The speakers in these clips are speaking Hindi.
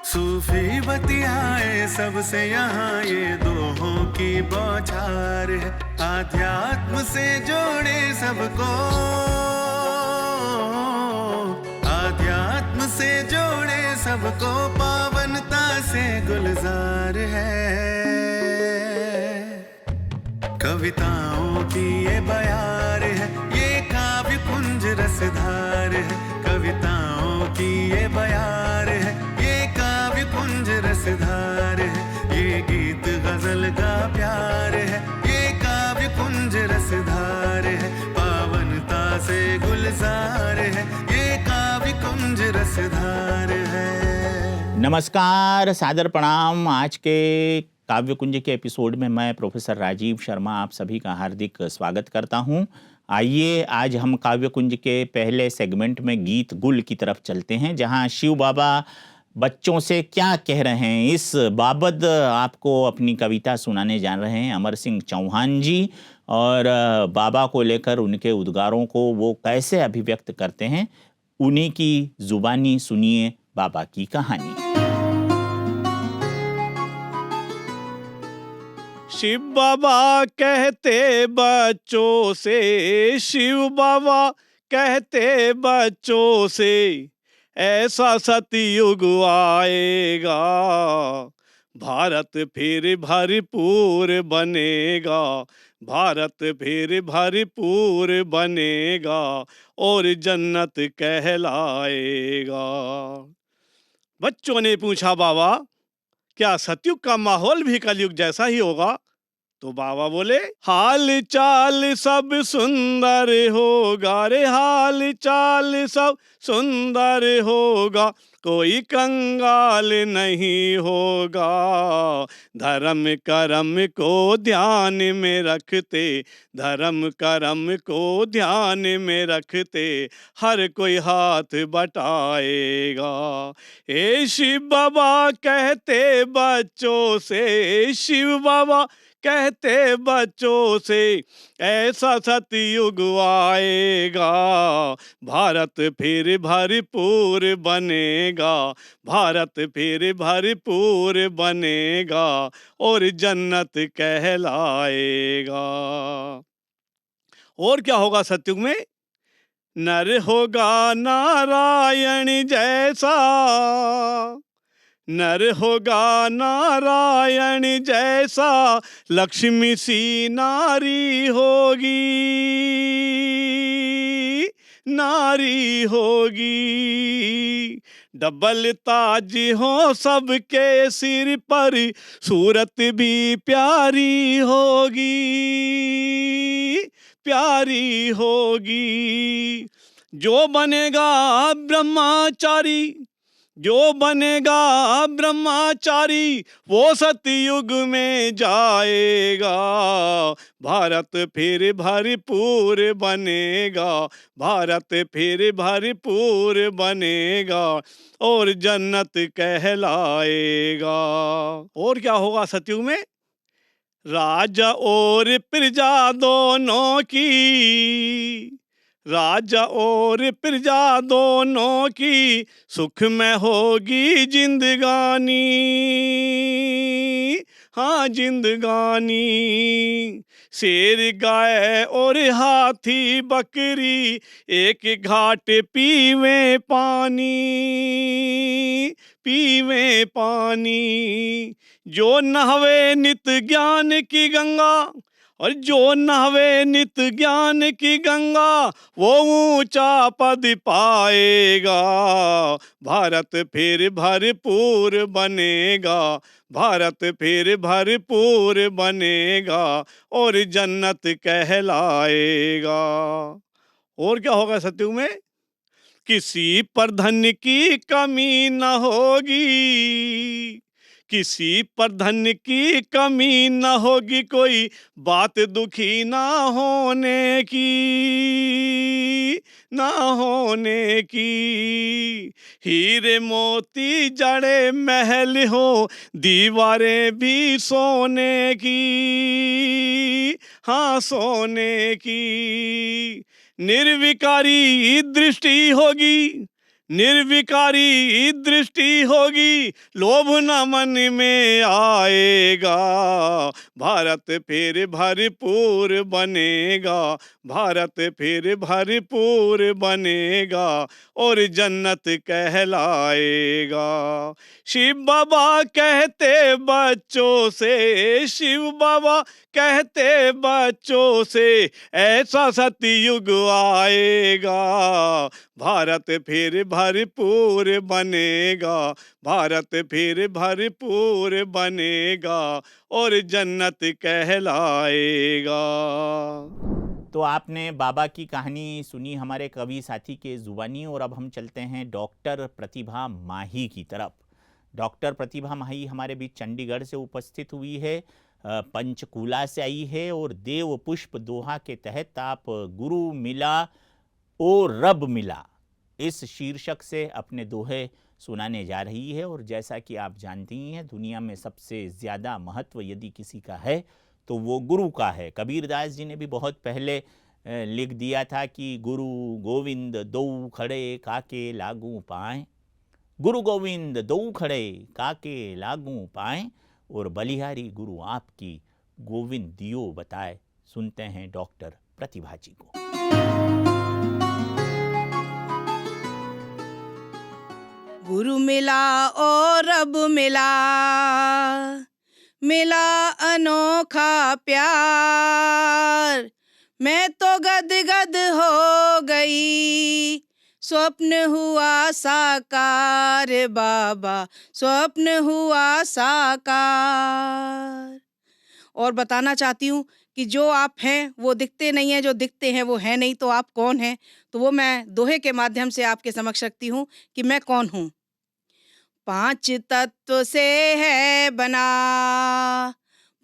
सूफी बतियाए सबसे यहाँ ये दोहों की बौछार है। आध्यात्म से जोड़े सबको, आध्यात्म से जोड़े सबको, पावनता से गुलजार है। कविताओं की ये बयार है, ये काव्य कुंज रसधार है। कविताओं की ये बयार है, ये काव्य कुंज रसधार है। ये गीत गजल का प्यार है, ये काव्य कुंज रसधार है। पावनता से गुलजार है, ये काव्य कुंज रसधार है। नमस्कार, सादर प्रणाम। आज के काव्य कुंज के एपिसोड में मैं प्रोफेसर राजीव शर्मा आप सभी का हार्दिक स्वागत करता हूं। आइए आज हम काव्य कुंज के पहले सेगमेंट में गीत गुल की तरफ चलते हैं, जहां शिव बाबा बच्चों से क्या कह रहे हैं इस बाबत आपको अपनी कविता सुनाने जा रहे हैं अमर सिंह चौहान जी। और बाबा को लेकर उनके उद्गारों को वो कैसे अभिव्यक्त करते हैं, उन्हीं की जुबानी सुनिए बाबा की कहानी। शिव बाबा कहते बच्चों से, शिव बाबा कहते बच्चों से, ऐसा सतयुग आएगा, भारत फिर भरपूर बनेगा, भारत फिर भरपूर बनेगा और जन्नत कहलाएगा। बच्चों ने पूछा, बाबा क्या सतयुग का माहौल भी कलयुग जैसा ही होगा? तो बाबा बोले, हाल चाल सब सुंदर होगा रे, हाल चाल सब सुंदर होगा, कोई कंगाल नहीं होगा, धर्म कर्म को ध्यान में रखते, धर्म कर्म को ध्यान में रखते, हर कोई हाथ बटाएगा। ए शिव बाबा कहते बच्चों से, शिव बाबा कहते बच्चों से, ऐसा सतयुग आएगा, भारत फिर भरपूर बनेगा, भारत फिर भरपूर बनेगा और जन्नत कहलाएगा। और क्या होगा सतयुग में? नर होगा नारायण जैसा, नर होगा नारायण जैसा, लक्ष्मी सी नारी होगी, नारी होगी, डबल ताज हो सबके सिर पर, सूरत भी प्यारी होगी, प्यारी होगी। जो बनेगा ब्रह्मचारी, जो बनेगा ब्रह्मचारी, वो सतयुग में जाएगा, भारत फिर भरपूर बनेगा, भारत फिर भरपूर बनेगा और जन्नत कहलाएगा। और क्या होगा सतयुग में? राजा और प्रजा दोनों की, राजा और प्रजा दोनों की, सुख में होगी जिंदगानी, हाँ जिंदगानी। शेर गाय और हाथी बकरी, एक घाट पीवे पानी, पीवे पानी। जो नहवे नित ज्ञान की गंगा, और जो नहवे नित ज्ञान की गंगा, वो ऊंचा पद पाएगा, भारत फिर भरपूर बनेगा, भारत फिर भरपूर बनेगा और जन्नत कहलाएगा। और क्या होगा सतयुग में? किसी पर धन की कमी न होगी, किसी पर धन की कमी न होगी, कोई बात दुखी ना होने की, ना होने की। हीरे मोती जड़े महल हो, दीवारें भी सोने की, हाँ सोने की। निर्विकारी दृष्टि होगी, निर्विकारी दृष्टि होगी, लोभ न मन में आएगा, भारत फिर भरपूर बनेगा, भारत फिर भरपूर बनेगा और जन्नत कहलाएगा। शिव बाबा कहते बच्चों से, शिव बाबा कहते बच्चों से, ऐसा सतयुग आएगा, भारत फिर भरपूर बनेगा, भारत फिर भरपूर बनेगा और जन्नत कहलाएगा। तो आपने बाबा की कहानी सुनी हमारे कवि साथी के जुबानी, और अब हम चलते हैं डॉक्टर प्रतिभा माही की तरफ। डॉक्टर प्रतिभा माही हमारे बीच चंडीगढ़ से उपस्थित हुई है, पंचकूला से आई है, और देव पुष्प दोहा के तहत आप गुरु मिला ओ रब मिला इस शीर्षक से अपने दोहे सुनाने जा रही है। और जैसा कि आप जानती ही हैं, दुनिया में सबसे ज़्यादा महत्व यदि किसी का है तो वो गुरु का है। कबीरदास जी ने भी बहुत पहले लिख दिया था कि गुरु गोविंद दो खड़े काके लागू पाएँ, गुरु गोविंद दो खड़े काके लागू पाएँ, और बलिहारी गुरु आपकी गोविंद दियो बताए। सुनते हैं डॉक्टर प्रतिभा जी को। गुरु मिला और रब मिला, मिला अनोखा प्यार, मैं तो गद गद हो गई, स्वप्न हुआ साकार बाबा, स्वप्न हुआ साकार। और बताना चाहती हूँ कि जो आप हैं वो दिखते नहीं हैं, जो दिखते हैं वो हैं नहीं, तो आप कौन हैं? तो वो मैं दोहे के माध्यम से आपके समक्ष रखती हूँ कि मैं कौन हूँ। 5 तत्व से है बना,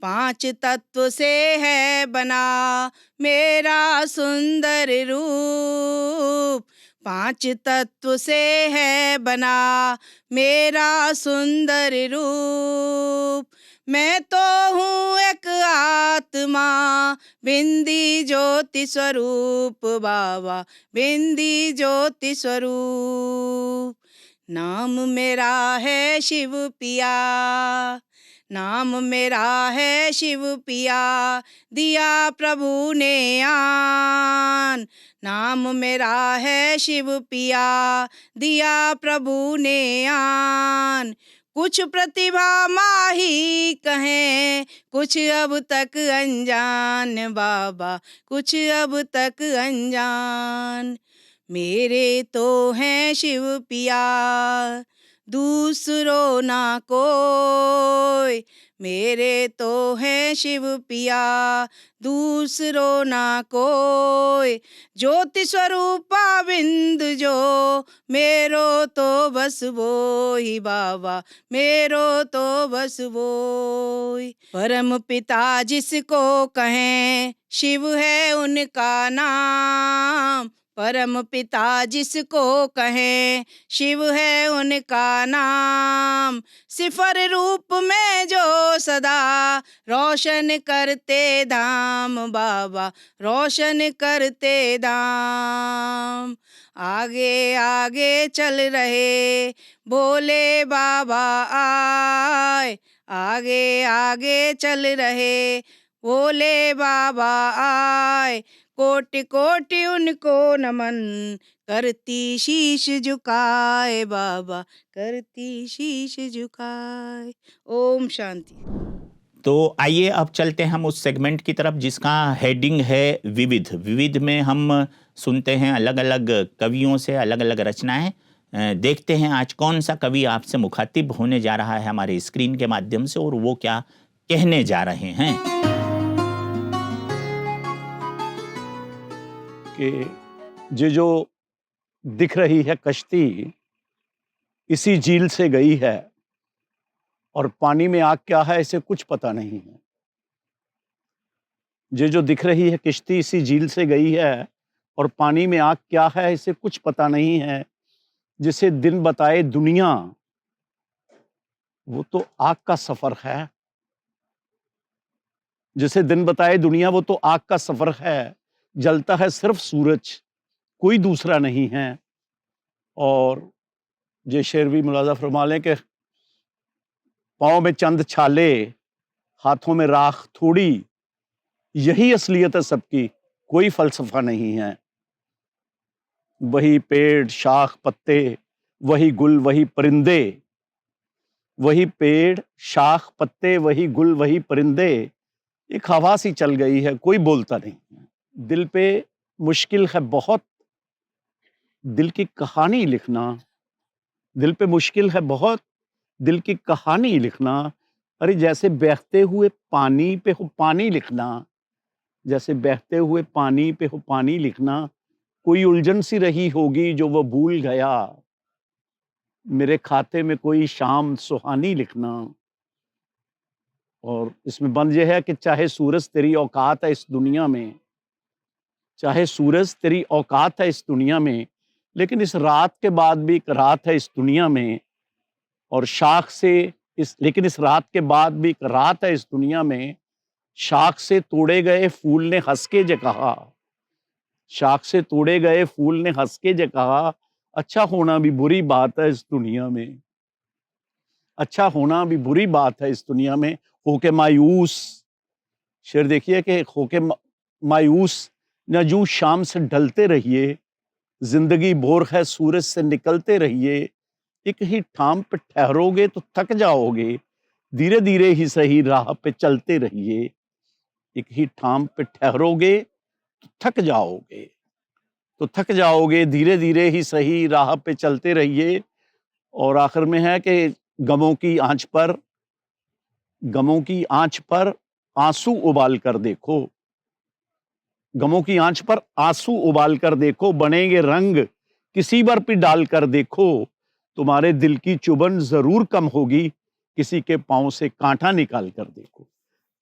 5 तत्व से है बना मेरा सुंदर रूप, 5 तत्व से है बना मेरा सुंदर रूप। मैं तो हूँ एक आत्मा बिंदी ज्योति स्वरूप बाबा, बिंदी ज्योति स्वरूप। नाम मेरा है शिव पिया, नाम मेरा है शिव पिया, दिया प्रभु ने आन। नाम मेरा है शिव पिया, दिया प्रभु ने आन। कुछ प्रतिभा माही कहें, कुछ अब तक अनजान बाबा, कुछ अब तक अनजान। मेरे तो हैं शिव पिया, दूसरों ना कोई, मेरे तो हैं शिव पिया, दूसरों ना कोई। ज्योति स्वरूपा बिंद जो, मेरो तो बस वो ही बाबा, मेरो तो बस वो ही। परम पिता जिसको कहें, शिव है उनका नाम, परम पिता जिसको कहें, शिव है उनका नाम। सिफर रूप में जो सदा रोशन करते धाम बाबा, रोशन करते धाम। आगे आगे चल रहे बोले बाबा आए, आगे आगे चल रहे बोले बाबा आए। कोटि कोटि उनको नमन, करती शीश झुकाए बाबा, करती शीश झुकाए। ओम शांति। तो आइए अब चलते हैं हम उस सेगमेंट की तरफ जिसका हेडिंग है विविध। विविध में हम सुनते हैं अलग अलग कवियों से अलग अलग रचनाएं। देखते हैं आज कौन सा कवि आपसे मुखातिब होने जा रहा है हमारे स्क्रीन के माध्यम से, और वो क्या कहने जा रहे हैं। कि जो दिख रही है कश्ती इसी झील से गई है, और पानी में आग क्या है इसे कुछ पता नहीं है। जो दिख रही है किश्ती इसी झील से गई है, और पानी में आग क्या है इसे कुछ पता नहीं है। जिसे दिन बताए दुनिया वो तो आग का सफर है, जिसे दिन बताए दुनिया वो तो आग का सफर है। जलता है सिर्फ सूरज, कोई दूसरा नहीं है। और ये शेर भी मुलाजा फरमा लें कि पाँव में चंद छाले, हाथों में राख थोड़ी, यही असलियत है सबकी, कोई फलसफा नहीं है। वही पेड़, शाख, पत्ते, वही गुल, वही परिंदे, वही पेड़, शाख, पत्ते, वही गुल, वही परिंदे। एक हवा सी चल गई है, कोई बोलता नहीं। दिल पे मुश्किल है बहुत दिल की कहानी लिखना, दिल पे मुश्किल है बहुत दिल की कहानी लिखना। अरे जैसे बहते हुए पानी पे हो पानी लिखना, जैसे बहते हुए पानी पे हो पानी लिखना। कोई उलझन सी रही होगी जो वो भूल गया, मेरे खाते में कोई शाम सुहानी लिखना। और इसमें बंद यह है कि चाहे सूरज तेरी औकात है इस दुनिया में, चाहे सूरज तेरी औकात है इस दुनिया में, लेकिन इस रात के बाद भी एक रात है इस दुनिया में। और शाख से लेकिन इस रात के बाद भी एक रात है इस दुनिया में। शाख से तोड़े गए फूल ने हंस के जे कहा, शाख से तोड़े गए फूल ने हंस के जे कहा, अच्छा होना भी बुरी बात है इस दुनिया में, अच्छा होना भी बुरी बात है इस दुनिया में। होके मायूस, शेर देखिए कि होके मायूस न जूं शाम से ढलते रहिए, जिंदगी बोर है सूरज से निकलते रहिए। एक ही ठाम पे ठहरोगे तो थक जाओगे, धीरे धीरे ही सही राह पे चलते रहिए। एक ही ठाम पे ठहरोगे तो थक जाओगे, तो थक जाओगे, धीरे धीरे ही सही राह पे चलते रहिए। और आखिर में है कि गमों की आंच पर, गमों की आंच पर आंसू उबाल कर देखो, गमों की आंच पर आंसू उबाल कर देखो, बनेंगे रंग किसी पर भी डाल कर देखो। तुम्हारे दिल की चुभन जरूर कम होगी, किसी के पांव से कांटा निकाल कर देखो।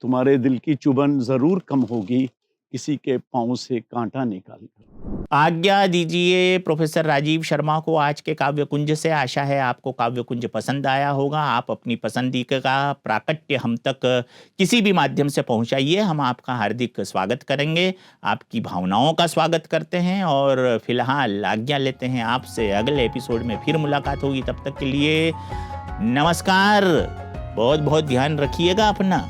तुम्हारे दिल की चुभन जरूर कम होगी, किसी के पांव से कांटा निकाल कर। आज्ञा दीजिए प्रोफेसर राजीव शर्मा को आज के काव्य कुंज से। आशा है आपको काव्य कुंज पसंद आया होगा। आप अपनी पसंदी का प्राकट्य हम तक किसी भी माध्यम से पहुंचाइए, हम आपका हार्दिक स्वागत करेंगे, आपकी भावनाओं का स्वागत करते हैं। और फिलहाल आज्ञा लेते हैं आपसे, अगले एपिसोड में फिर मुलाकात होगी। तब तक के लिए नमस्कार, बहुत बहुत ध्यान रखिएगा अपना।